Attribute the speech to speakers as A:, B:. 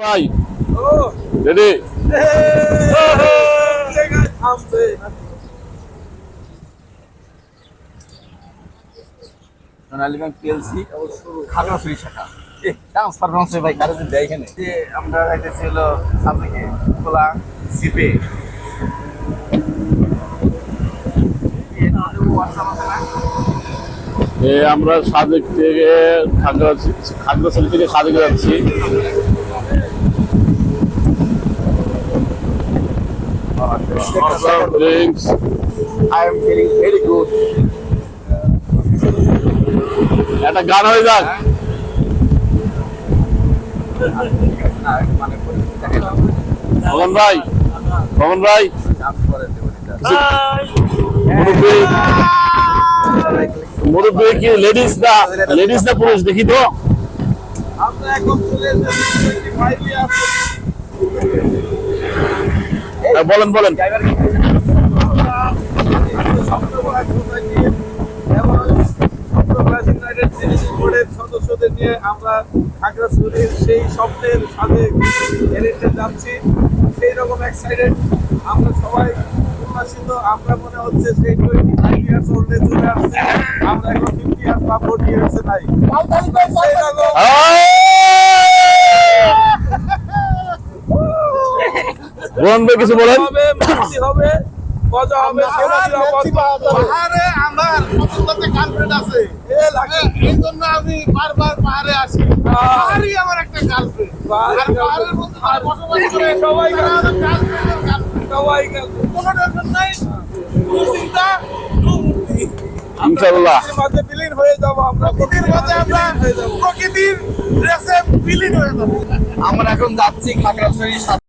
A: ভাই রেডি
B: সোনালী bank PLC Khagrachari শাখা transfer ব্রাঞ্চে ভাই কারো যদি দেয় এখানে যে আমরা যাইতেছি হলো সামনে খোলা সিপে
A: আমরা সাজেক থেকে খাগড়াছড়ি থেকে সাজেকে যাচ্ছি।
B: I am feeling very good.
A: একটা গান হয়ে যাক। ভগন ভাই মুরব্বী কি লেডিস না পুরুষ দেখি তো।
B: আমরা এখন চলে
A: বলেন
C: সদস্যদের নিয়ে আমরা খাগড়াছড়ির সেই স্বপ্নের সাথে হেরিটেজ যাচ্ছি। সেই রকম এক্সাইটেড আমরা সবাই উল্লাসিত। আমরা মনে হচ্ছে সেই 25 ইয়ার্স ওল্ডে চলে আসছে। আমরা এখন 50 ইয়ার্স বা 40 ইয়ার্সে নাই। সেই রকম
A: ভগন ভাই কিছু বলেন।
C: খুশি হবে, মজা হবে,
D: পাহাড়ে আমার কতটাতে গার্লফ্রেন্ড আছে এই জন্য আমি বারবার পাহাড়ে আসি। পাহাড়ই আমার একটা গার্লফ্রেন্ড আর পাহাড়ের মধ্যে যারা বসবাস করে
C: সবাই
D: তারা আমার গার্লফ্রেন্ডের গার্লফ্রেন্ড।
C: সবাই
D: কোনো টেনশন নাই, কোনো চিন্তা, কোনো মুক্তি।
A: ইনশাআল্লাহ
C: মাঝে বিলীন হয়ে যাবো আমরা,
D: প্রকৃতির মাঝে আমরা প্রকৃতির ড্রেসে বিলীন হয়ে যাবো।
B: আমরা এখন যাচ্ছি খাগড়াছড়ি